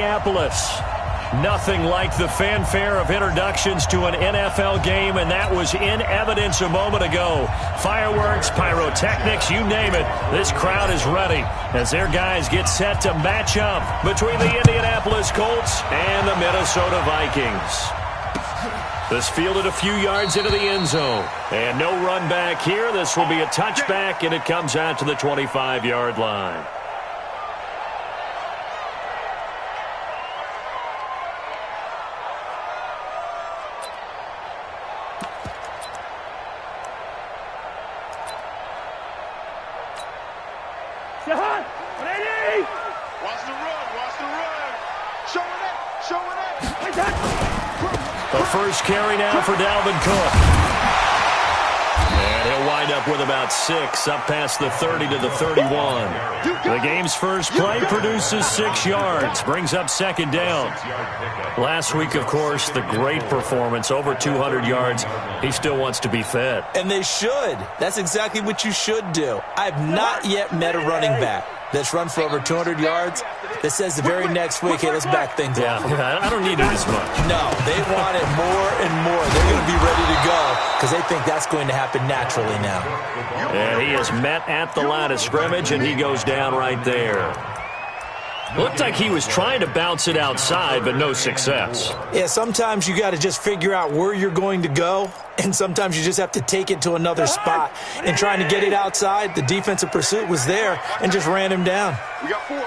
Minneapolis. Nothing like the fanfare of introductions to an NFL game, and that was in evidence a moment ago. Fireworks, pyrotechnics, you name it. This crowd is ready as their guys get set to match up between the Indianapolis Colts and the Minnesota Vikings. This fielded a few yards into the end zone. And no run back here. This will be a touchback, and it comes out to the 25-yard line. The first carry now for Dalvin Cook. And he'll wind up with about 6 up past the 30 to the 31. The game's first play produces 6 yards, brings up second down. Last week, of course, the great performance, over 200 yards. He still wants to be fed. And they should. That's exactly what you should do. I've not yet met a running back that's run for over 200 yards that says the very next week, hey, let's back things off. I don't need it as much. No, they want it more and more. They're going to be ready to go because they think that's going to happen naturally now. And he is met at the line of scrimmage, and he goes down right there. Looked like he was trying to bounce it outside, but no success. Yeah, sometimes you got to just figure out where you're going to go, and sometimes you just have to take it to another spot. And trying to get it outside, the defensive pursuit was there and just ran him down. We got 4.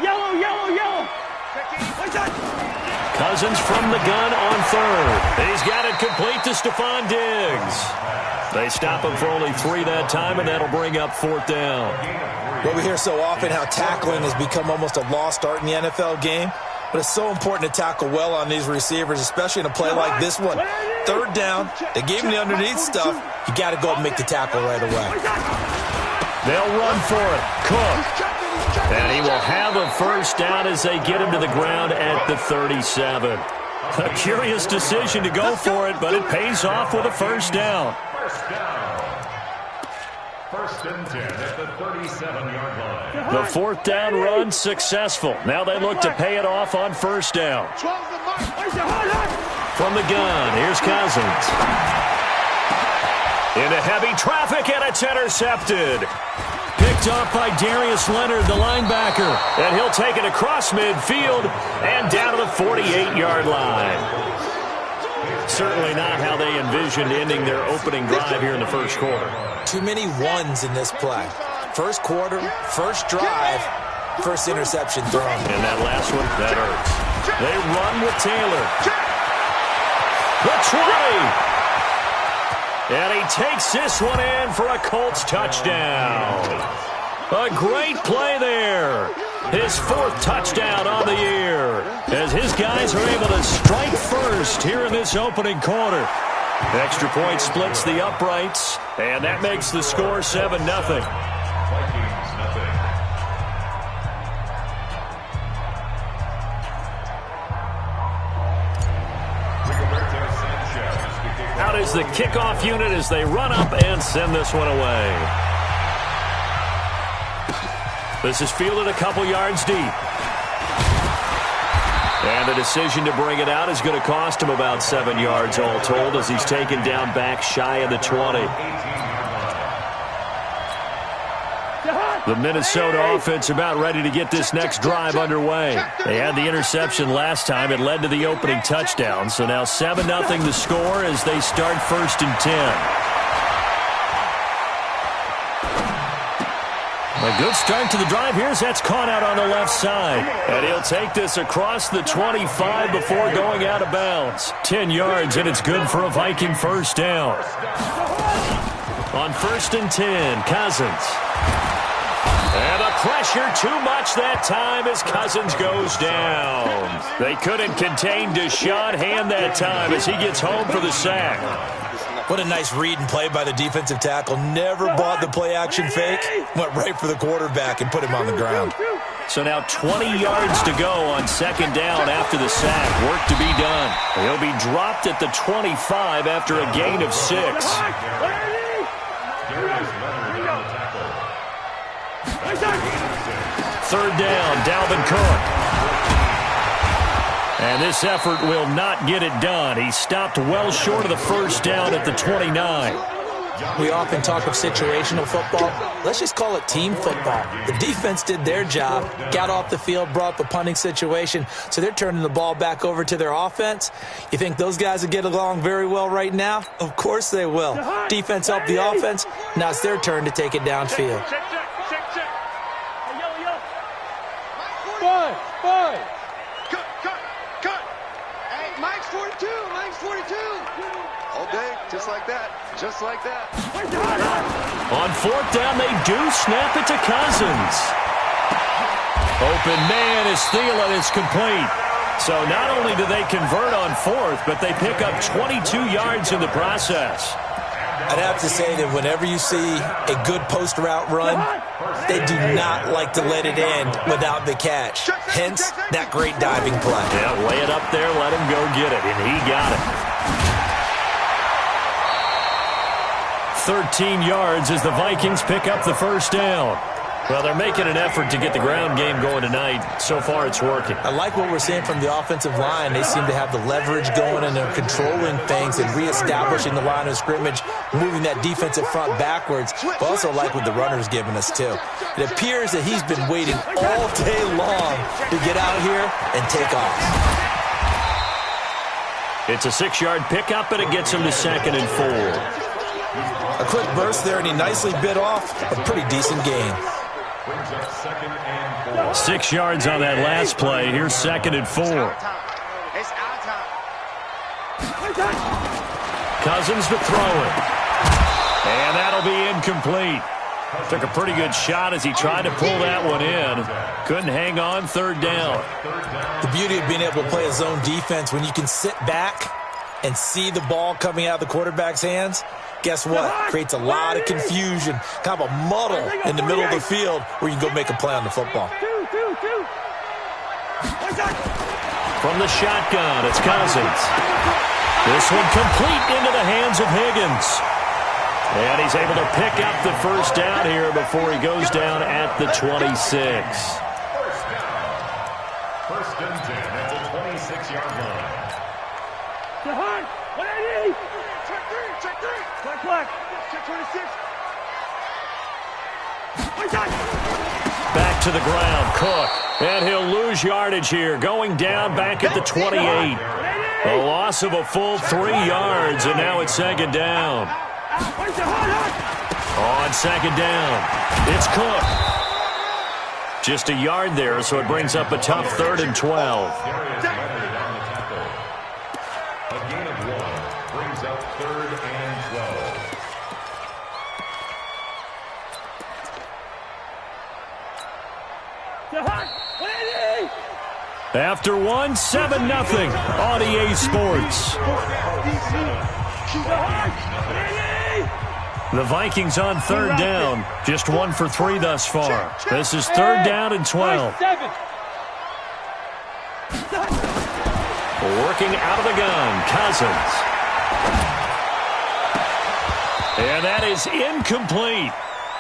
Yellow, yellow, yellow. Cousins from the gun on third. He's got it complete to Stephon Diggs. They stop him for only 3 that time, and that'll bring up 4th down. Well, we hear so often how tackling has become almost a lost art in the NFL game, but it's so important to tackle well on these receivers, especially in a play like this one. 3rd down, they gave him the underneath stuff. You got to go and make the tackle right away. They'll run for it. Cook. And he will have a first down as they get him to the ground at the 37. A curious decision to go for it, but it pays off with a first down. First and 10 at the 37-yard line. The 4th down run successful. Now they look to pay it off on first down. From the gun, here's Cousins. Into heavy traffic, and it's intercepted. Picked off by Darius Leonard, the linebacker. And he'll take it across midfield and down to the 48-yard line. Certainly not how they envisioned ending their opening drive here in the first quarter. Too many ones in this play. First quarter, first drive, first interception thrown. And that last one, that hurts. They run with Taylor. The 20. And he takes this one in for a Colts touchdown. A great play there. His 4th touchdown on the year as his guys are able to strike first here in this opening quarter. Extra point splits the uprights, and that makes the score 7-0. Out is the kickoff unit as they run up and send this one away. This is fielded a couple yards deep. And the decision to bring it out is going to cost him about 7 yards all told as he's taken down back shy of the 20. The Minnesota offense about ready to get this next drive underway. They had the interception last time. It led to the opening touchdown. So now 7-0 the score as they start 1st and 10. A good start to the drive here as that's caught out on the left side. And he'll take this across the 25 before going out of bounds. 10 yards, and it's good for a Viking first down. On 1st and 10, Cousins. And the pressure too much that time as Cousins goes down. They couldn't contain Deshaun Hand that time as he gets home for the sack. What a nice read and play by the defensive tackle. Never bought the play-action fake. Went right for the quarterback and put him on the ground. So now 20 yards to go on 2nd down after the sack. Work to be done. He'll be dropped at the 25 after a gain of 6. 3rd down, Dalvin Cook. And this effort will not get it done. He stopped well short of the first down at the 29. We often talk of situational football. Let's just call it team football. The defense did their job, got off the field, brought up a punting situation, so they're turning the ball back over to their offense. You think those guys will get along very well right now? Of course they will. Defense helped the offense. Now it's their turn to take it downfield. Five. Cut. Hey, Mike's 42. All day, just like that. On fourth down, they do snap it to Cousins. Open man is Thielen. It's complete. So not only do they convert on fourth, but they pick up 22 yards in the process. I'd have to say that whenever you see a good post route run, they do not like to let it end without the catch. Hence, that great diving play. Yeah, lay it up there, let him go get it, and he got it. 13 yards as the Vikings pick up the first down. Well, they're making an effort to get the ground game going tonight. So far, it's working. I like what we're seeing from the offensive line. They seem to have the leverage going, and they're controlling things and reestablishing the line of scrimmage, moving that defensive front backwards. But also like what the runner's giving us, too. It appears that he's been waiting all day long to get out here and take off. It's a 6-yard pickup, and it gets him to 2nd and 4. A quick burst there, and he nicely bit off a pretty decent gain. 6 yards on that last play. Here's 2nd and 4. Cousins to throw it. And that'll be incomplete. Took a pretty good shot as he tried to pull that one in. Couldn't hang on, 3rd down. The beauty of being able to play a zone defense, when you can sit back and see the ball coming out of the quarterback's hands, guess what? Creates a lot of confusion, kind of a muddle in the middle of the field where you can go make a play on the football. From the shotgun, it's Cousins. This one complete into the hands of Higgins. And he's able to pick up the first down here before he goes down at the 26. First and 10 at the 26-yard line. Jahan, 180. Check three. Black. Check 26. Back to the ground, Cook. And he'll lose yardage here, going down back at the 28. A loss of a full 3 yards, and now it's 2nd down. On 2nd down, it's Cook. Just a yard there, so it brings up a tough 3rd and 12. A gain of 1 brings up 3rd and 12. After 1, 7-0 on EA Sports. The Vikings on 3rd down. Just 1 for 3 thus far. This is 3rd down and 12. Working out of the gun, Cousins. And that is incomplete.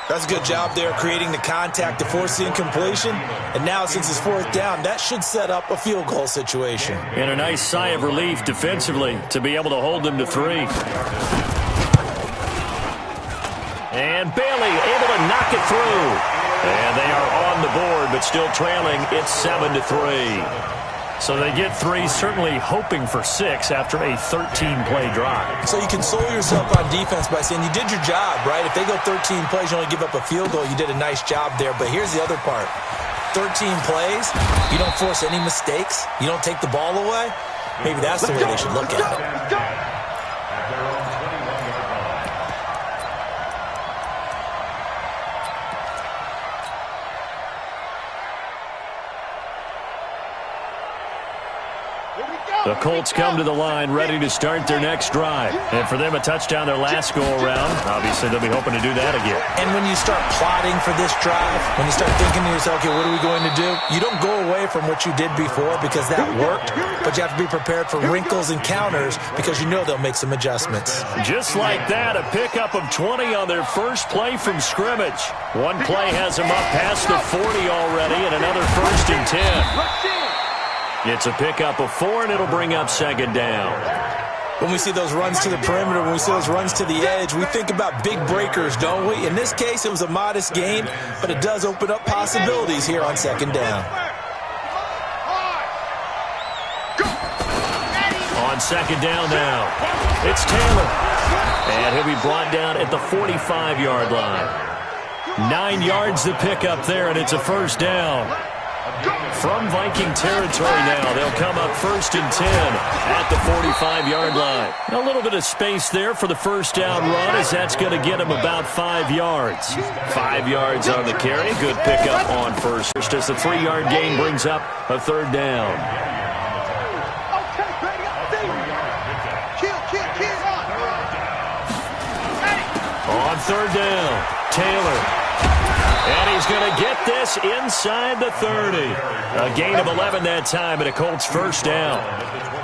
That's a good job there, creating the contact to force the incompletion. And now, since it's 4th down, that should set up a field goal situation. And a nice sigh of relief defensively to be able to hold them to 3. And Bailey able to knock it through. And they are on the board, but still trailing. It's 7-3. So they get 3, certainly hoping for 6 after a 13-play drive. So you console yourself on defense by saying you did your job, right? If they go 13 plays, you only give up a field goal, you did a nice job there. But here's the other part. 13 plays, you don't force any mistakes, you don't take the ball away. Maybe that's the way they should look at it. The Colts come to the line ready to start their next drive. And for them, a touchdown their last go-around. Obviously, they'll be hoping to do that again. And when you start plotting for this drive, when you start thinking to yourself, okay, what are we going to do? You don't go away from what you did before because that worked, but you have to be prepared for wrinkles and counters because you know they'll make some adjustments. Just like that, a pickup of 20 on their first play from scrimmage. One play has them up past the 40 already, and another 1st and 10. It's a pickup of 4, and it'll bring up second down. When we see those runs to the perimeter, when we see those runs to the edge, we think about big breakers, don't we? In this case, it was a modest gain, but it does open up possibilities here on second down. On second down now, it's Taylor. And he'll be brought down at the 45-yard line. 9 yards to pick up there, and it's a first down. From Viking territory now, they'll come up 1st and 10 at the 45-yard line. A little bit of space there for the first down run, as that's going to get him about 5 yards. 5 yards on the carry. Good pickup on first as the 3-yard gain brings up a third down. On third down, Taylor. And he's going to get this inside the 30. A gain of 11 that time, and a Colts first down.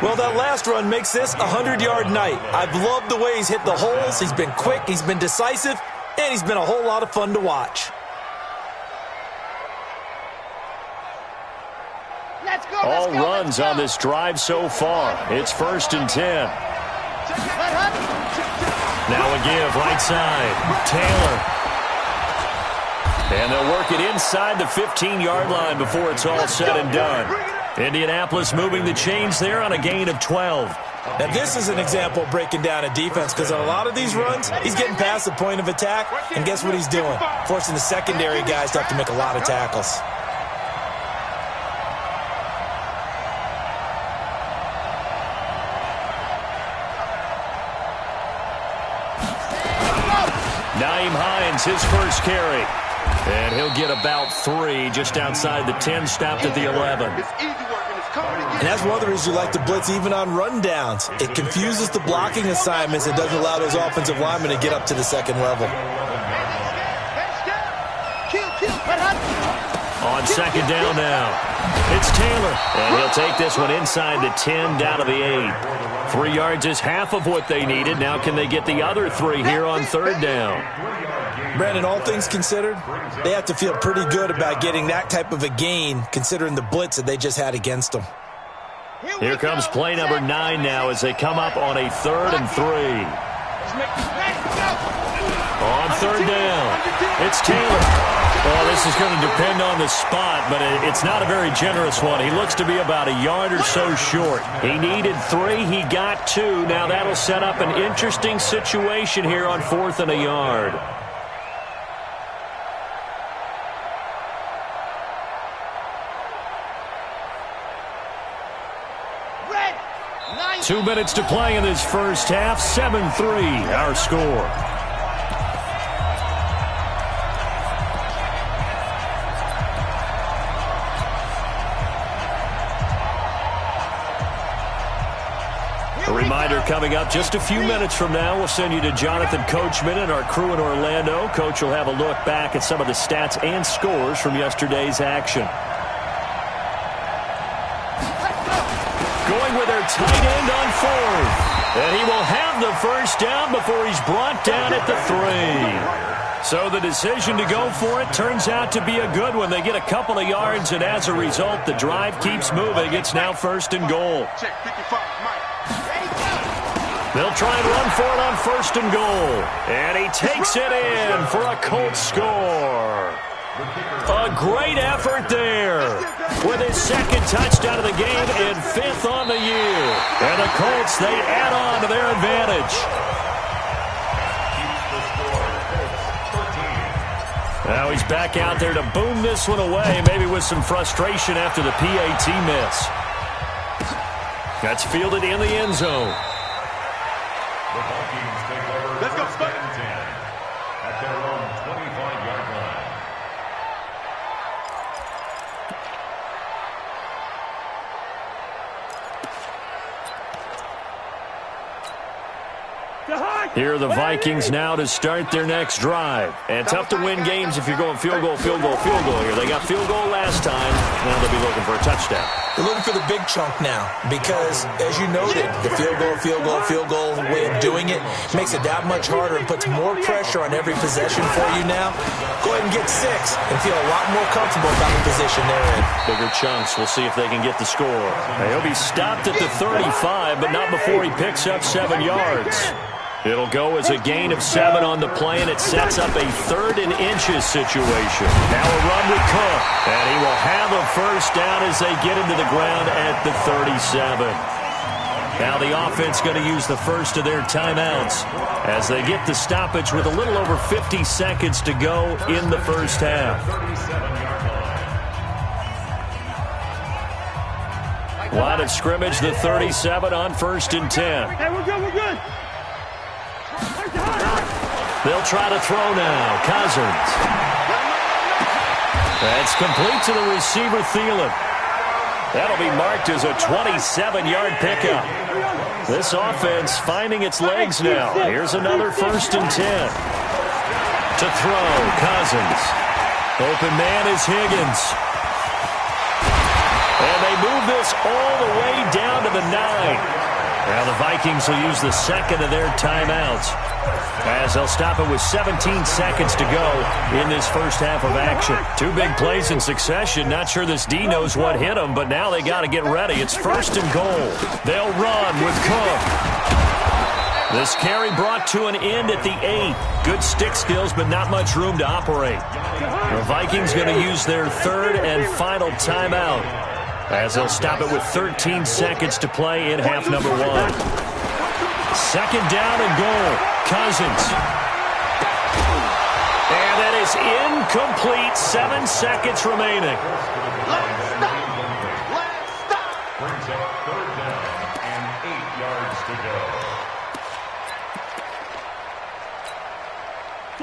Well, that last run makes this a 100-yard night. I've loved the way he's hit the holes. He's been quick, he's been decisive, and he's been a whole lot of fun to watch. All runs on this drive so far. It's 1st and 10. Now a give, right side. Taylor. And they'll work it inside the 15-yard line before it's all said and done. Indianapolis moving the chains there on a gain of 12. Now this is an example of breaking down a defense, because on a lot of these runs, he's getting past the point of attack, and guess what he's doing? Forcing the secondary guys to have to make a lot of tackles. Nyheim Hines, his first carry. And he'll get about 3 just outside the 10, stopped at the 11. And that's one of the reasons you like to blitz even on rundowns. It confuses the blocking assignments and doesn't allow those offensive linemen to get up to the second level. On second down now, it's Taylor. And he'll take this one inside the 10, down to the 8. 3 yards is half of what they needed. Now can they get the other 3 here on third down? Brandon, all things considered, they have to feel pretty good about getting that type of a gain, considering the blitz that they just had against them. Here comes play number 9 now as they come up on a 3rd and 3. On third down, it's Taylor. Well, this is going to depend on the spot, but it's not a very generous one. He looks to be about a yard or so short. He needed 3. He got 2. Now that'll set up an interesting situation here on 4th and a yard. Red, 2 minutes to play in this first half. 7-3, our score. A reminder coming up just a few minutes from now, we'll send you to Jonathan Coachman and our crew in Orlando. Coach will have a look back at some of the stats and scores from yesterday's action. Going with their tight end on 4th. And he will have the first down before he's brought down at the 3. So the decision to go for it turns out to be a good one. They get a couple of yards, and as a result, the drive keeps moving. It's now 1st and goal. They'll try and run for it on 1st and goal. And he takes it in for a Colts score. A great effort there with his 2nd touchdown of the game and 5th on the year. And the Colts, they add on to their advantage. Now he's back out there to boom this one away, maybe with some frustration after the PAT miss. That's fielded in the end zone. The Vikings take over. Let's go, 2nd and 10 at their own 25-yard line. Here are the Vikings now to start their next drive. And tough to win games if you're going field goal, field goal, field goal here. They got field goal last time. Now they'll be looking for a touchdown. They're looking for the big chunk now because, as you noted, the field goal way of doing it makes it that much harder and puts more pressure on every possession for you now. Go ahead and get 6 and feel a lot more comfortable about the position they're in. Bigger chunks. We'll see if they can get the score. He'll be stopped at the 35, but not before he picks up 7 yards. It'll go as a gain of 7 on the play, and it sets up a 3rd and inches situation. Now a run with Cook, and he will have a first down as they get him to the ground at the 37. Now the offense going to use the first of their timeouts as they get the stoppage with a little over 50 seconds to go in the first half. Line of scrimmage, the 37 on 1st and 10. Hey, we're good, we're good. They'll try to throw now. Cousins. That's complete to the receiver, Thielen. That'll be marked as a 27-yard pickup. This offense finding its legs now. Here's another 1st and 10. To throw, Cousins. Open man is Higgins. And they move this all the way down to the 9. Now the Vikings will use the second of their timeouts as they'll stop it with 17 seconds to go in this first half of action. 2 big plays in succession. Not sure this D knows what hit them, but now they got to get ready. It's 1st and goal. They'll run with Cook. This carry brought to an end at the 8. Good stick skills, but not much room to operate. The Vikings going to use their 3rd and final timeout as they'll stop it with 13 seconds to play in half number 1. 2nd down and goal. Cousins. And that is incomplete. 7 seconds remaining. Brings up 3rd down and 8 yards to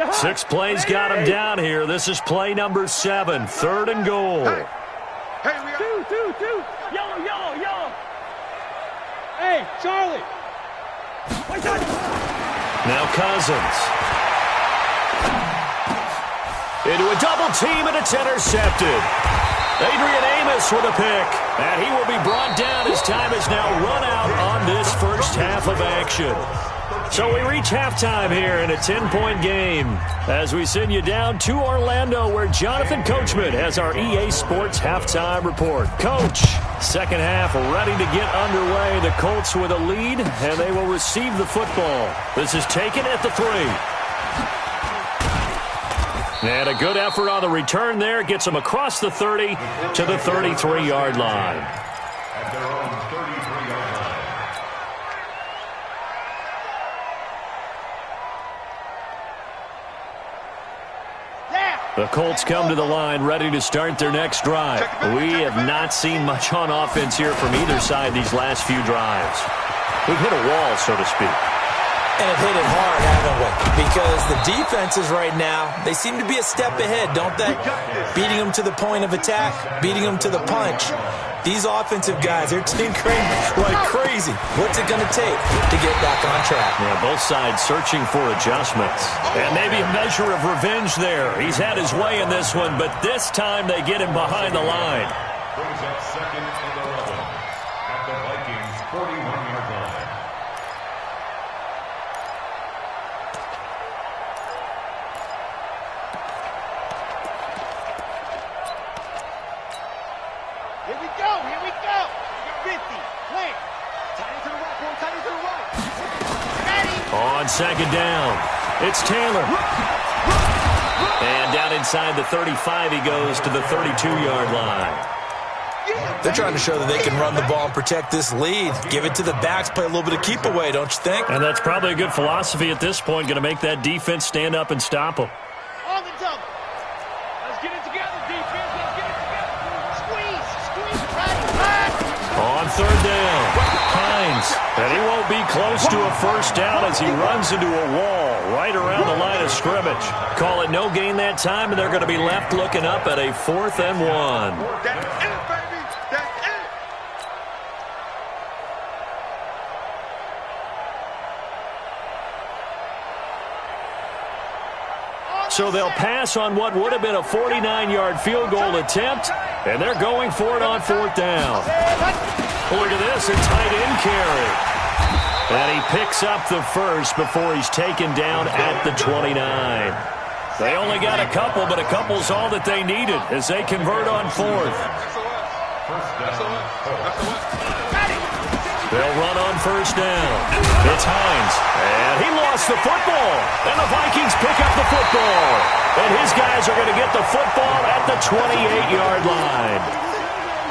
go. 6 plays got him down here. This is play number 7. 3rd and goal. Hey, we got two. Yellow, yellow, yellow. Hey, Charlie. Now Cousins. Into a double team, and it's intercepted. Adrian Amos with a pick. And he will be brought down as time is now run out on this first half of action. So we reach halftime here in a 10-point game as we send you down to Orlando where Jonathan Coachman has our EA Sports halftime report. Coach, second half ready to get underway. The Colts with a lead, and they will receive the football. This is taken at the 3. And a good effort on the return there. Gets them across the 30 to the 33-yard line. At their own 33-yard line. The Colts come to the line ready to start their next drive. We have not seen much on offense here from either side these last few drives. We've hit a wall, so to speak. And have hit it hard, haven't we? Because the defenses right now, they seem to be a step ahead, don't they? Beating them to the point of attack, beating them to the punch. These offensive guys, they're tinkering like crazy. What's it going to take to get back on track? Yeah, both sides searching for adjustments. And maybe a measure of revenge there. He's had his way in this one, but this time they get him behind the line. Brings up 2nd and 11 at the Vikings' 41-yard line. Here we go. 50. Plant. Tight into the right, tight into the right. Ready. On second down, it's Taylor. And down inside the 35, he goes to the 32-yard line. They're trying to show that they can run the ball and protect this lead. Give it to the backs, play a little bit of keep away, don't you think? And that's probably a good philosophy at this point, going to make that defense stand up and stop them. On the double. Let's get it together, defense. Let's get it together. Squeeze, right. On third down, Hines. And he won't be close to a first down as he runs into a wall right around the line of scrimmage. Call it no gain that time, and they're going to be left looking up at a 4th and 1. That's it, baby. That's it. So they'll pass on what would have been a 49-yard field goal attempt, and they're going for it on 4th down. Look at this, a tight end carry. And he picks up the first before he's taken down at the 29. They only got a couple, but a couple's all that they needed as they convert on 4th. They'll run on 1st down. It's Hines, and he lost the football. And the Vikings pick up the football. And his guys are going to get the football at the 28-yard line.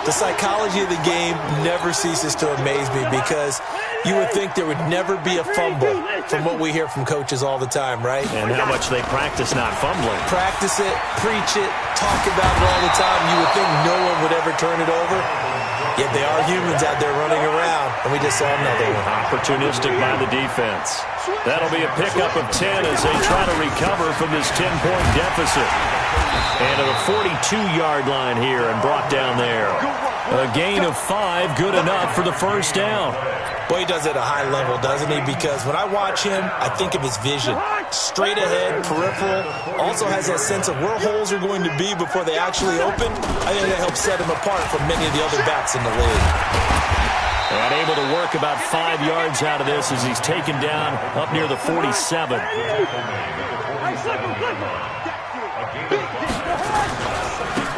The psychology of the game never ceases to amaze me because you would think there would never be a fumble from what we hear from coaches all the time, right? And how much they practice not fumbling. Practice it, preach it, talk about it all the time. You would think no one would ever turn it over. Yet they are humans out there running around, and we just saw another one. Opportunistic by the defense. That'll be a pickup of 10 as they try to recover from this 10-point deficit. And to the 42-yard line here and brought down there. A gain of 5, good enough for the 1st down. Boy, he does it at a high level, doesn't he? Because when I watch him, I think of his vision. Straight ahead, peripheral. Also has that sense of where holes are going to be before they actually open. I think that helps set him apart from many of the other backs in the league. And able to work about 5 yards out of this as he's taken down up near the 47.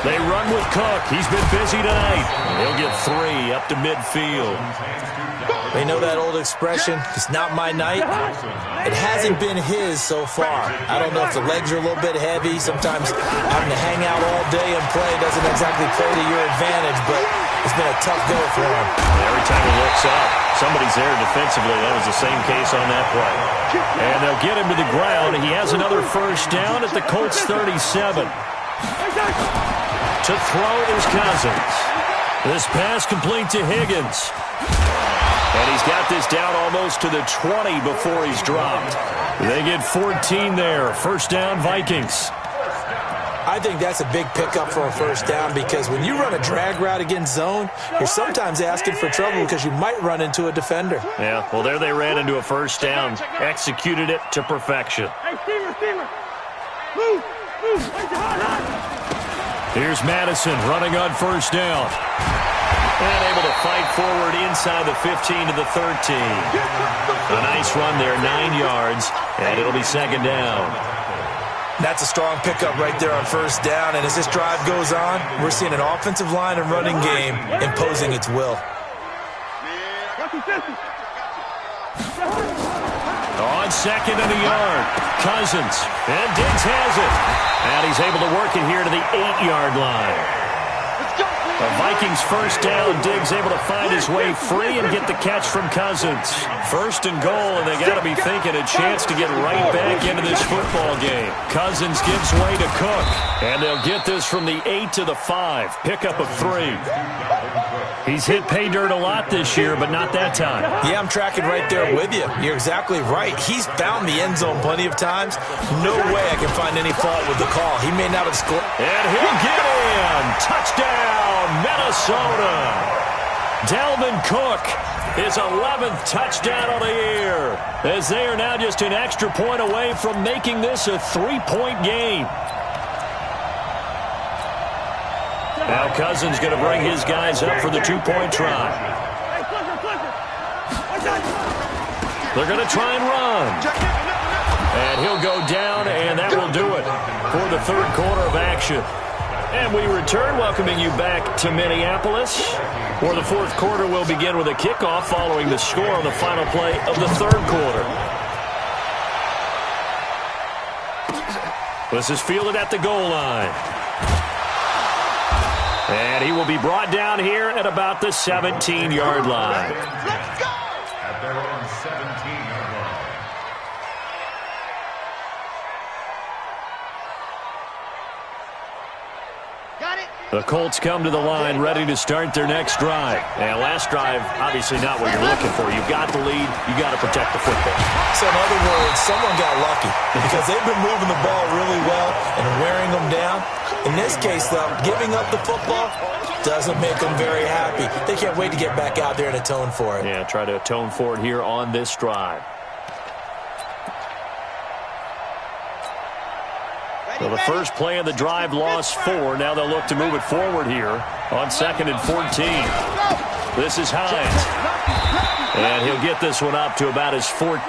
They run with Cook. He's been busy tonight. He'll get 3 up to midfield. They know that old expression, it's not my night. It hasn't been his so far. I don't know if the legs are a little bit heavy. Sometimes having to hang out all day and play doesn't exactly play to your advantage, but it's been a tough go for him. Every time he looks up, somebody's there defensively. That was the same case on that play. And they'll get him to the ground. He has another 1st down at the Colts 37. To throw is Cousins. This pass complete to Higgins. And he's got this down almost to the 20 before he's dropped. They get 14 there. 1st down, Vikings. I think that's a big pickup for a 1st down because when you run a drag route against zone, you're sometimes asking for trouble because you might run into a defender. Yeah, well, there they ran into a 1st down. Executed it to perfection. Hey, Steamer. Move. Here's Madison running on 1st down. And able to fight forward inside the 15 to the 13. A nice run there, 9 yards, and it'll be 2nd down. That's a strong pickup right there on 1st down, and as this drive goes on, we're seeing an offensive line and running game imposing its will. On 2nd and a yard, Cousins, and Diggs has it. And he's able to work it here to the 8-yard line. The Vikings 1st down. Diggs able to find his way free and get the catch from Cousins. 1st and goal, and they got to be thinking a chance to get right back into this football game. Cousins gives way to Cook, and they'll get this from the 8 to the 5. Pickup of 3. He's hit pay dirt a lot this year, but not that time. Yeah, I'm tracking right there with you. You're exactly right. He's found the end zone plenty of times. No way I can find any fault with the call. He may not have scored. And he'll get in. Touchdown, Minnesota. Dalvin Cook, his 11th touchdown of the year, as they are now just an extra point away from making this a 3-point game. Now Cousins going to bring his guys up for the 2-point try. They're going to try and run. And he'll go down, and that will do it for the 3rd quarter of action. And we return, welcoming you back to Minneapolis, where the 4th quarter will begin with a kickoff following the score on the final play of the 3rd quarter. This is fielded at the goal line. And he will be brought down here at about the 17-yard line. Let's go! At their own 17-yard line. Got it. The Colts come to the line ready to start their next drive. And last drive, obviously not what you're looking for. You've got the lead. You got to protect the football. So in other words, someone got lucky because they've been moving the ball really well and wearing them down. In this case, though, giving up the football doesn't make them very happy. They can't wait to get back out there and atone for it. Yeah, try to atone for it here on this drive. Well, the first play of the drive lost 4. Now they'll look to move it forward here on 2nd and 14. This is Hines. And he'll get this one up to about his 14.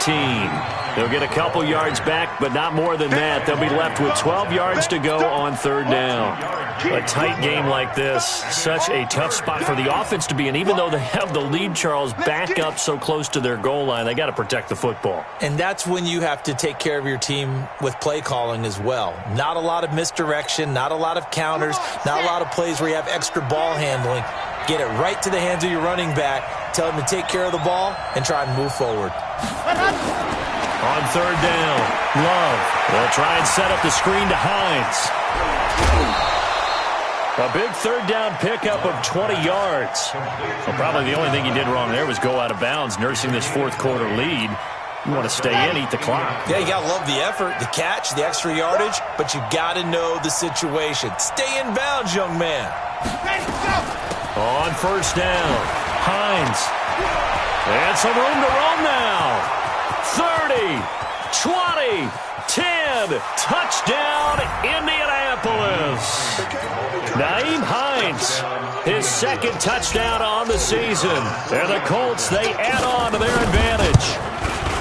He'll get a couple yards back, but not more than that. They'll be left with 12 yards to go on 3rd down. A tight game like this, such a tough spot for the offense to be in. Even though they have the lead, Charles, back up so close to their goal line, they got to protect the football. And that's when you have to take care of your team with play calling as well. Not a lot of misdirection, not a lot of counters, not a lot of plays where you have extra ball handling. Get it right to the hands of your running back, tell him to take care of the ball, and try and move forward. On 3rd down, Love will try and set up the screen to Hines. A big 3rd down pickup of 20 yards. Well, probably the only thing he did wrong there was go out of bounds, nursing this 4th quarter lead. You want to stay in, eat the clock. Yeah, you got to love the effort, the catch, the extra yardage, but you got to know the situation. Stay in bounds, young man. On 1st down, Hines. And some room to run now. 30, 20, 10. Touchdown, Indianapolis. Nyheim Hines, his 2nd touchdown on the season. And the Colts, they add on to their advantage.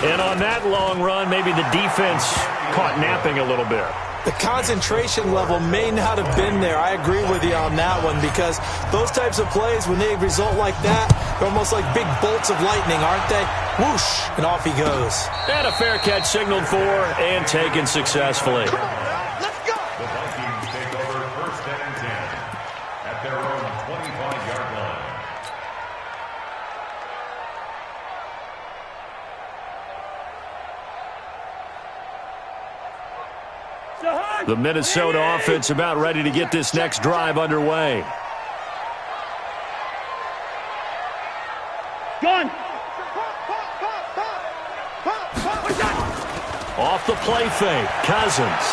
And on that long run, maybe the defense caught napping a little bit. The concentration level may not have been there. I agree with you on that one, because those types of plays, when they result like that, they're almost like big bolts of lightning, aren't they? Whoosh, and off he goes. And a fair catch signaled for and taken successfully. Let's go. The Vikings take over 1st and 10 at their own 25-yard line. The Minnesota offense about ready to get this next drive underway. Gun. Off the play fake, Cousins.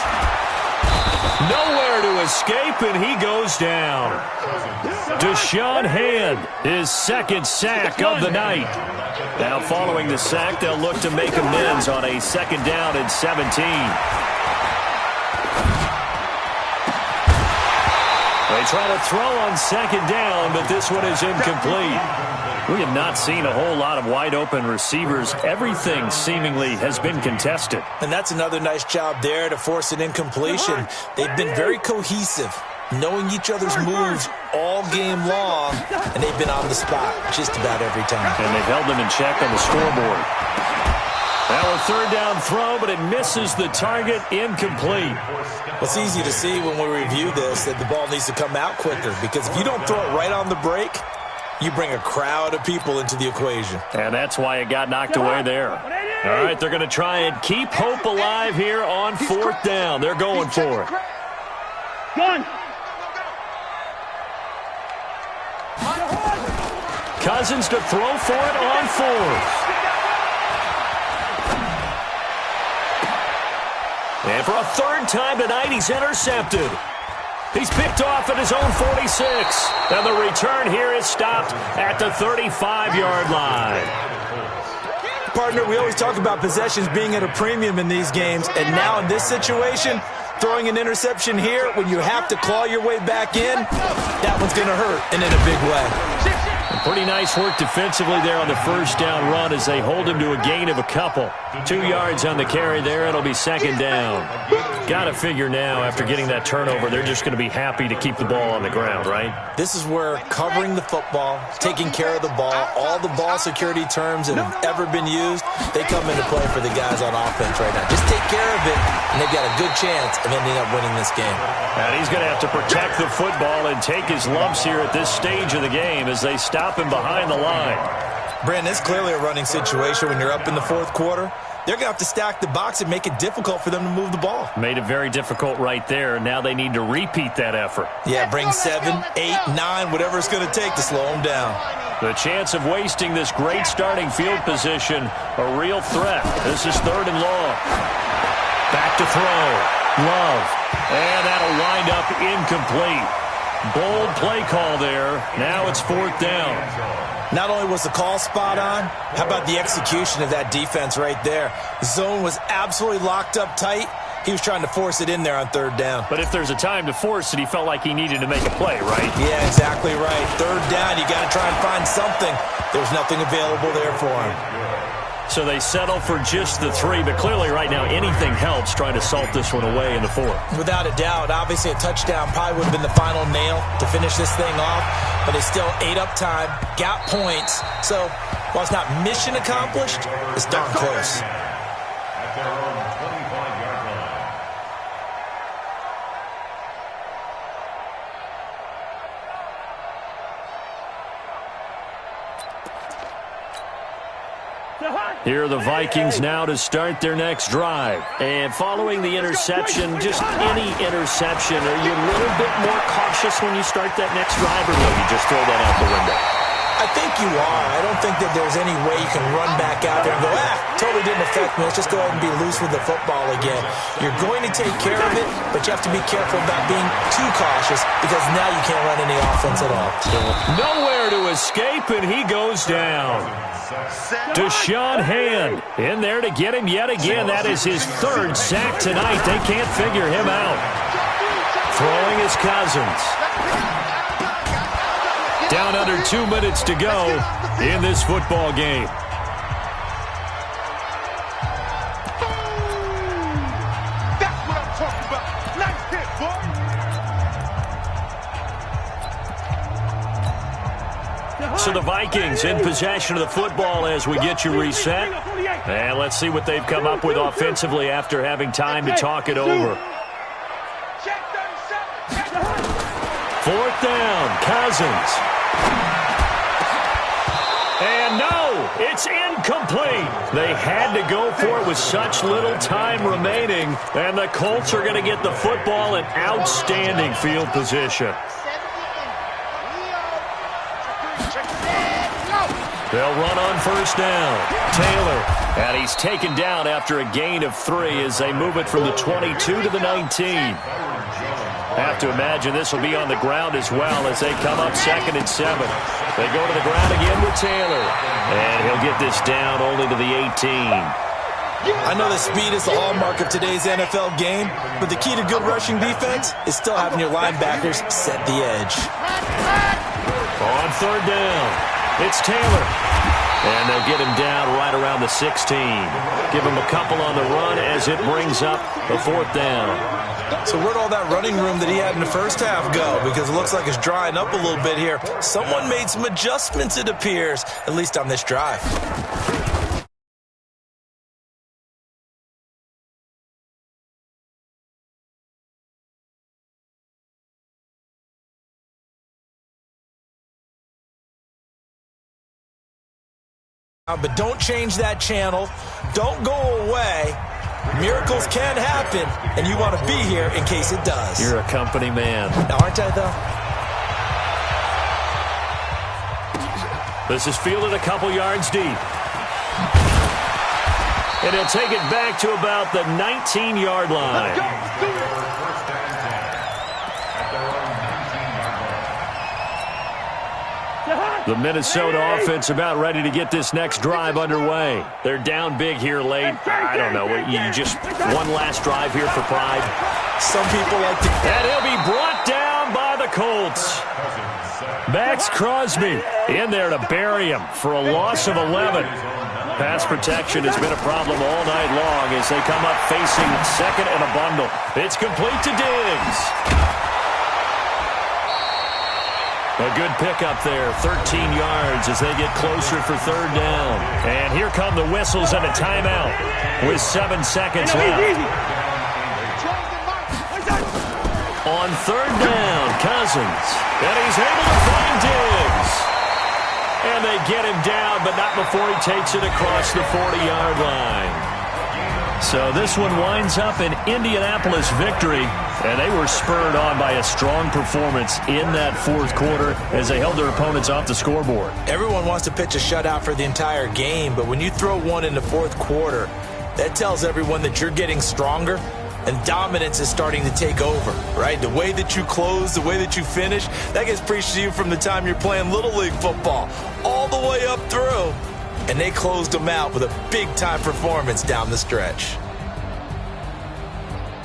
Nowhere to escape, and he goes down. Deshaun Hand, his 2nd sack of the night. Now following the sack, they'll look to make amends on a 2nd down and 17. They try to throw on 2nd down, but this one is incomplete. We have not seen a whole lot of wide-open receivers. Everything seemingly has been contested. And that's another nice job there to force an incompletion. They've been very cohesive, knowing each other's moves all game long, and they've been on the spot just about every time. And they've held them in check on the scoreboard. Now a 3rd down throw, but it misses the target, incomplete. Well, it's easy to see when we review this that the ball needs to come out quicker, because if you don't throw it right on the break, you bring a crowd of people into the equation. And that's why it got knocked away there. All right, they're going to try and keep hope alive here on 4th down. They're going for it. Gun. Cousins to throw for it on 4th. And for a 3rd time tonight, he's intercepted. He's picked off at his own 46. And the return here is stopped at the 35-yard line. Partner, we always talk about possessions being at a premium in these games, and now in this situation, throwing an interception here when you have to claw your way back in, that one's going to hurt, and in a big way. Pretty nice work defensively there on the 1st down run as they hold him to a gain of a couple. 2 yards on the carry there. It'll be 2nd down. Got to figure now, after getting that turnover, they're just going to be happy to keep the ball on the ground, right? This is where covering the football, taking care of the ball, all the ball security terms that have ever been used, they come into play for the guys on offense right now. Just take care of it, and they've got a good chance of ending up winning this game. And he's going to have to protect the football and take his lumps here at this stage of the game as they stop him behind the line. Brandon, it's clearly a running situation when you're up in the 4th quarter. They're going to have to stack the box and make it difficult for them to move the ball. Made it very difficult right there. Now they need to repeat that effort. Yeah, bring 7, 8, 9, whatever it's going to take to slow them down. The chance of wasting this great starting field position, a real threat. This is 3rd and long. Back to throw. Love. And that'll wind up incomplete. Bold play call there. Now it's 4th down. Not only was the call spot on, how about the execution of that defense right there? The zone was absolutely locked up tight. He was trying to force it in there on third down. But if there's a time to force it, he felt like he needed to make a play, right? Yeah, exactly right. Third down, you got to try and find something. There's nothing available there for him. So they settle for just the 3, but clearly right now anything helps trying to salt this one away in the 4th. Without a doubt, obviously a touchdown probably would have been the final nail to finish this thing off, but it's still ate up time, got points. So while it's not mission accomplished, it's darn close. At their own 25-yard line. Here are the Vikings now to start their next drive. And following the interception, just any interception, are you a little bit more cautious when you start that next drive, or will you just throw that out the window? I think you are. I don't think that there's any way you can run back out there and go, totally didn't affect me. Let's just go ahead and be loose with the football again. You're going to take care of it, but you have to be careful about being too cautious because now you can't run any offense at all. Nowhere to escape, and he goes down. Deshaun Hand in there to get him yet again. That is his 3rd sack tonight. They can't figure him out. Throwing is Cousins. Down under 2 minutes to go in this football game. That's what I'm talking about. Nice hit, boy. So the Vikings in possession of the football as we get you reset. And let's see what they've come up with offensively after having time to talk it over. 4th down, Cousins. And no, it's incomplete. They had to go for it with such little time remaining. And the Colts are going to get the football in outstanding field position. They'll run on 1st down. Taylor, and he's taken down after a gain of 3 as they move it from the 22 to the 19. Have to imagine this will be on the ground as well as they come up 2nd and 7. They go to the ground again with Taylor, and he'll get this down only to the 18. I know that speed is the hallmark of today's NFL game, but the key to good rushing defense is still having your linebackers set the edge. On 3rd down, it's Taylor. And they'll get him down right around the 16. Give him a couple on the run as it brings up the 4th down. So where'd all that running room that he had in the first half go? Because it looks like it's drying up a little bit here. Someone made some adjustments, it appears, at least on this drive. But don't change that channel. Don't go away. Miracles can happen, and you want to be here in case it does. You're a company man. Now, aren't I, though? This is fielded a couple yards deep. And he'll take it back to about the 19-yard line. The Minnesota offense about ready to get this next drive underway. They're down big here late. I don't know. You just one last drive here for pride. Some people like to... And he'll be brought down by the Colts. Max Crosby in there to bury him for a loss of 11. Pass protection has been a problem all night long as they come up facing 2nd and a bundle. It's complete to Diggs. A good pickup there, 13 yards as they get closer for 3rd down. And here come the whistles and a timeout with 7 seconds left. On 3rd down, Cousins. And he's able to find Diggs. And they get him down, but not before he takes it across the 40-yard line. So this one winds up an Indianapolis victory, and they were spurred on by a strong performance in that 4th quarter as they held their opponents off the scoreboard. Everyone wants to pitch a shutout for the entire game, but when you throw one in the 4th quarter, that tells everyone that you're getting stronger and dominance is starting to take over, right? The way that you close, the way that you finish, that gets preached to you from the time you're playing Little League football all the way up through. And they closed them out with a big-time performance down the stretch.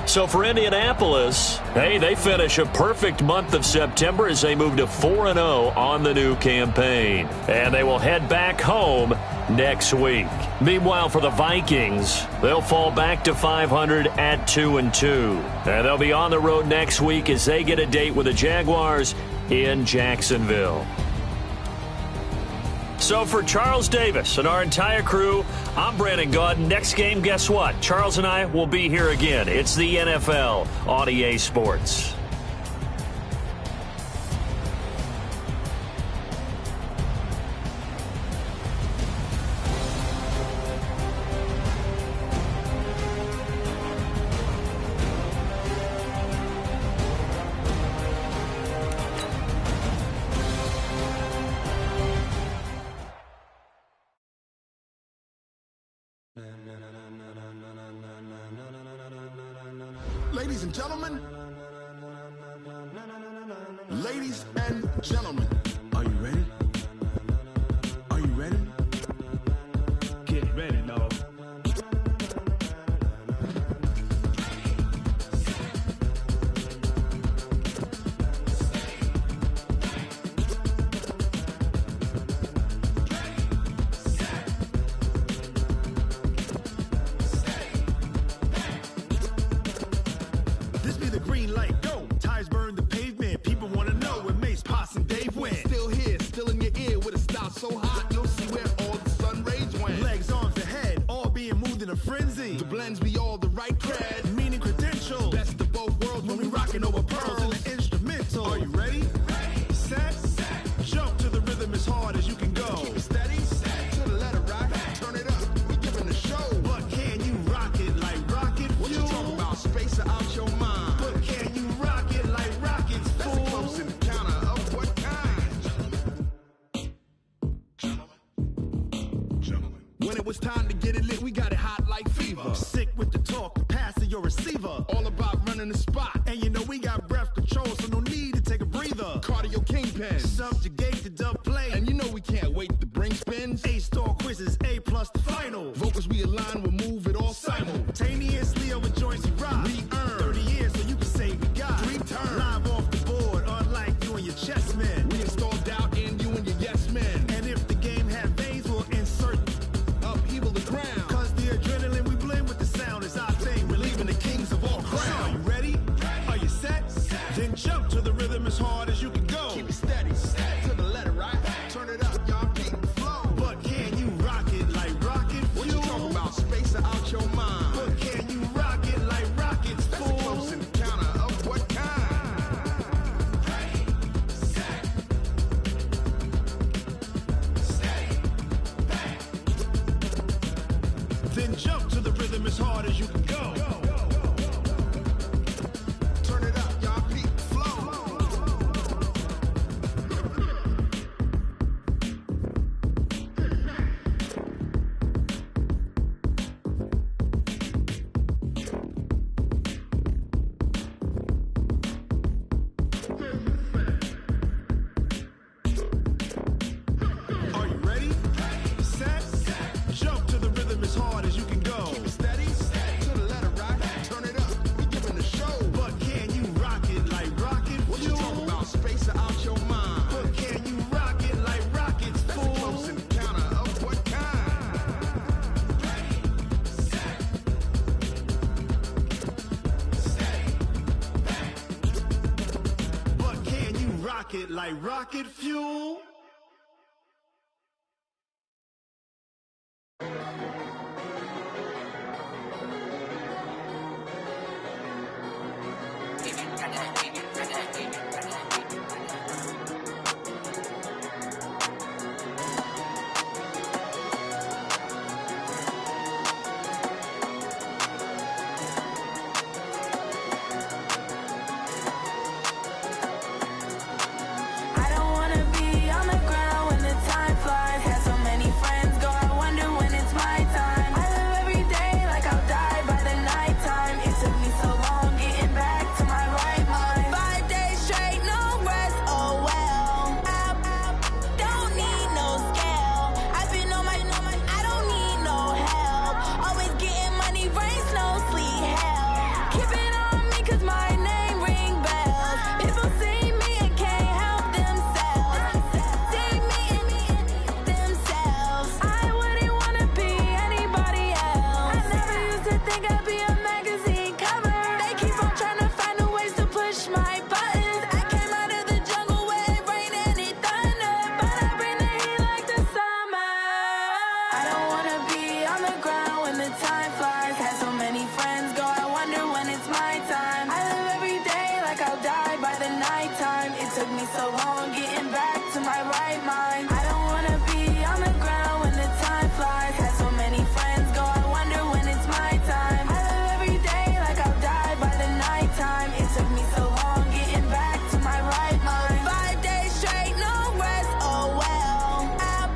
So for Indianapolis, hey, they finish a perfect month of September as they move to 4-0 on the new campaign. And they will head back home next week. Meanwhile, for the Vikings, they'll fall back to 500 at 2-2. And they'll be on the road next week as they get a date with the Jaguars in Jacksonville. So for Charles Davis and our entire crew, I'm Brandon Gaudin. Next game, guess what? Charles and I will be here again. It's the NFL on EA Sports. Ladies and gentlemen, are you ready? Are you ready? Get ready, dog. This be the green light, go. Tires burn the pavement. People want to know where Mace, Potts, and Dave went. Still here, still in your ear with a style so hot, you'll see where all the sun rays went. Legs, arms, the head, all being moved in a frenzy. The blends be all the right cred, meaning credentials. Best of both worlds when we rocking over pearls in the instrumental. Are you ready? Set, jump to the rhythm as hard as you can go. Keep it steady, to the letter right, turn it up, we giving the show. But can you rock it like rocket fuel? What you talking about, space out your mind? But can you rock it like rockets, fool? That's a close encounter of what kind? Gentlemen. When it was time to get it lit, we got it hot like fever. Sick with the talk, the pass to your receiver. All about running the spot. And you know we got breath control, so no need to take a breather. Cardio kingpin, subjugate the dub play. And you know we can't wait to bring spins. A-star quizzes, A+ the final. Vocals we align, we'll move it all simultaneously over joints we rock. We earn 30 years so you can say we got 3 turns. Live off the board, unlike you and your chess men. We install doubt in you and your yes men. And if the game had veins, we'll insert upheaval the ground. Cause the adrenaline we blend with the sound is our thing. We're leaving the kings of all crowns. Are you ready? Are you set? Then jump to the rhythm as hard as you can go. Keep it steady, to the letter right. Turn it up, y'all beat the flow. But can you rock it like rocket fuel? What you talking about, space out your mind? But can you rock it like rockets, fool? That's a close encounter of what kind? Then jump to the rhythm as hard as you can go. Turn it up, y'all beat the flow. Are you ready? Set, jump to the rhythm as hard as you can go. Keep it steady, to the letter right. Turn it up, we giving the show. But can you rock it like rocket fuel? What you talking about, space out your mind? But can you rock it like rockets, fool? That's a close encounter of what kind? But can you rock it like rocket fuel? I don't wanna be I don't wanna be on the ground when the time flies. Had so many friends go, I wonder when it's my time. I live every day like I'll die by the nighttime. It took me so long getting back to my right mind. I don't wanna be on the ground when the time flies. Had so many friends go, I wonder when it's my time. I live every day like I'll die by the nighttime. It took me so long getting back to my right mind. 5 days straight, no rest, oh well. I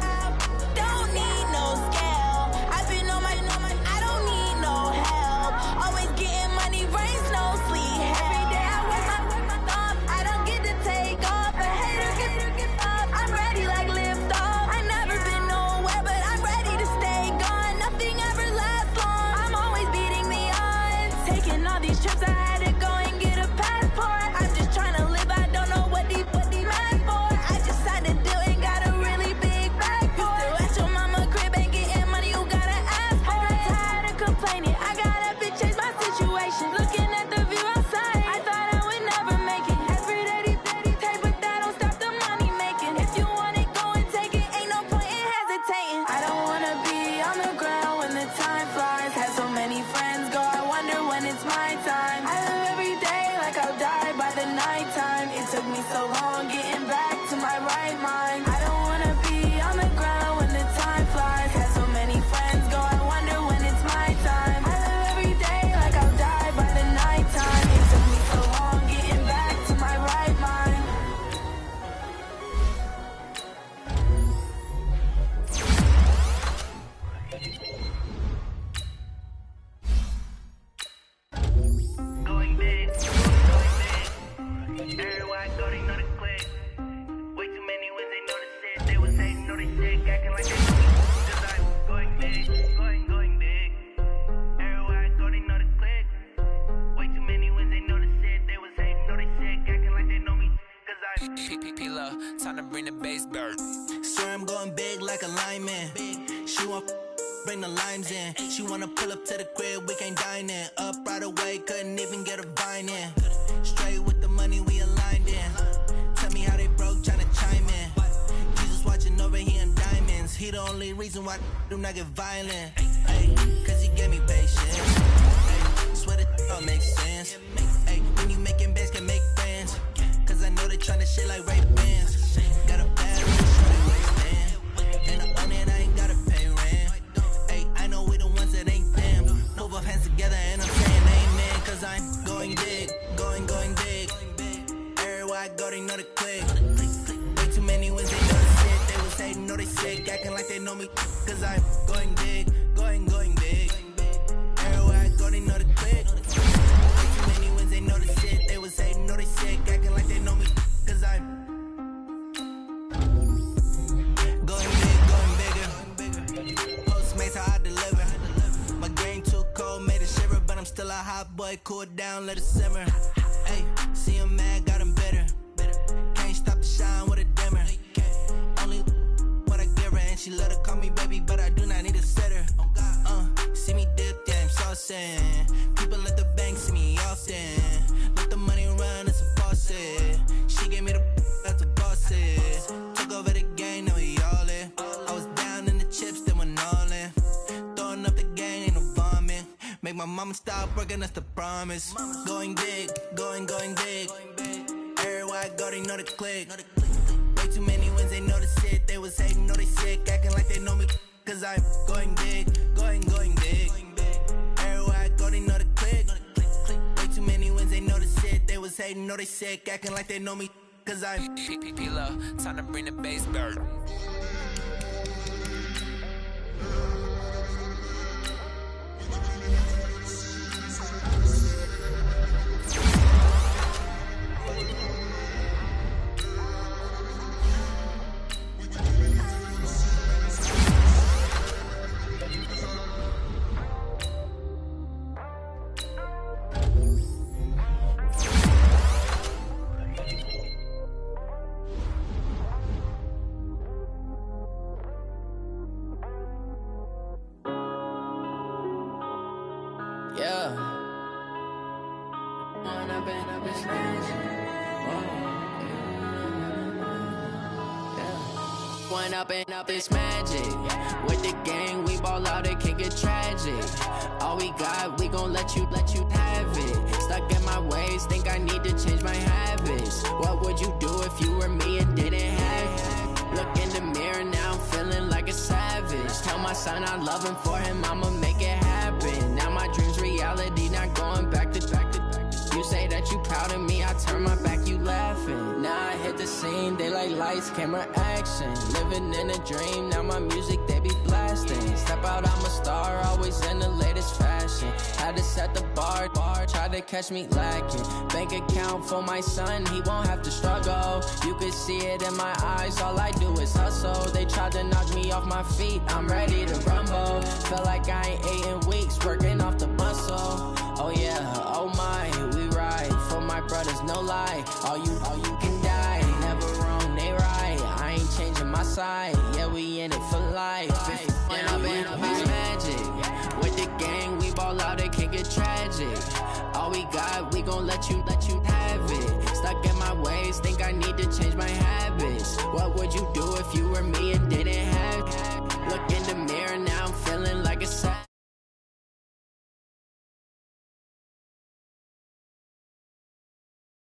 don't need no scale. I've been on my, I don't need no help. Always getting money, rains, no sleep. Every day I work my thumb. I don't get to take off. A hater get up. I'm ready like lift off. I never been nowhere, but I'm ready to stay gone. Nothing ever lasts long. I'm always beating the odds. Taking all these trips, I had to go and get a passport. I'm just trying to live. I don't know what the mad for. I just had to do it. Got a really big bag for it. Still at your mama crib, ain't getting money. You gotta ask for it. I got tired of complaining. I gotta change my situation. Looking at the view outside, I thought I would never make it. Every day take, but that don't stop the money making. If you want it, go and take it. Ain't no point in hesitating. I don't wanna be on the ground when the time flies. Had so many friends go, I wonder when it's my time. I live every day like I'll die by the nighttime. It took me so long getting back to my right mind. I don't wanna be on the ground when the time flies. Had so many friends go, I wonder when it's my time. I live every day like I'll die by the nighttime. It took me so long getting back to my right mind. Going big. Everywhere I go, they know the click. Way too many wins, they know the shit. They was hating, know they sick, acting like they know me. Cause I'm going big, going big. Everywhere I go, they know the click. Way too many wins, they know the shit. They was hating, know they sick, acting like they know me. Cause I'm P-P-P-Love, time to bring the bass bird. Swear I'm going big like a lineman. She want bring the limes in. She wanna pull up to the crib, we can't dine in. Up right away, couldn't even get a vine in. Straight with the money we aligned in. Tell me how they broke, tryna chime in. Jesus watching over here in diamonds. He the only reason why do not get violent. Ay, cause he gave me patience. Ay, swear that don't make sense. Ay, when you making bands, can make friends. Cause I know they tryna shit like Ray Bans. Got a bad little shorty waistband. And I own it, I ain't gotta pay rent. Ay, I know we the ones that ain't them. Put both hands together and I'm saying amen. Cause I'm going big, going big. Everywhere I go, they know the click. Way too many wins, they know the shit. They was hating, know they sick, acting like they know me. Cause I'm going big, going big. Everywhere I go, they know the click. Way too many wins, they know the shit. They was hating, know they sick, acting like they know me. Cause I'm going bigger. Postmates how I deliver. My game too cold, made it shiver, but I'm still a hot boy. Cool it down, let it simmer. Hey, see him mad, got him bitter. Can't stop the shine with a dimmer. Only what I give her, and she let her call me baby, but I do not need a sitter. See me dip, yeah, I'm saucing. People at the bank see me often. Let the money run, it's a faucet. She gave me the that's a boss it. Took over the game, now we all in. I was down in the chips, then went all in. Throwing up the game, ain't no vomit. Make my mama stop working, that's the promise. Going big, going big. Everywhere I go, they know the click. Way too many wins, they know the shit. They was hating, know they sick, acting like they know me. Cause I'm going big, going big. Everywhere I go, they know the click. Way too many wins, they know the shit. They was hating, know they sick, acting like they know me. Cause I'm P-P-P-Love, time to bring the bass bird. Yeah. One up and up, it's magic. With the game let you have it. Stuck in my ways, think I need to change my habits. What would you do if you were me and didn't have it? Look in the mirror now, I'm feeling like a savage. Tell my son I love him, for him I'ma make it happen. Now my dream's reality, not going back to. You say that you proud of me, I turn my back, you laughing. Now I hit the scene, they like lights, camera, action. Living in a dream, now my music they be blasting. Step out, I'm a star, always in the latest fashion. Had to set the bar, try to catch me lacking. Bank account for my son, he won't have to struggle. You could see it in my eyes, all I do is hustle. They tried to knock me off my feet, I'm ready to rumble. Feel like I ain't ate in weeks, working off the muscle. Oh yeah, oh my, we ride for my brothers, no lie. All you can die, never wrong, they right. I ain't changing my side, yeah, we in it for life. And I've been magic. With the gang, we ball out, it can get tragic. All we got, we gon' let you have it. Stuck in my ways, think I need to change my habits. What would you do if you were me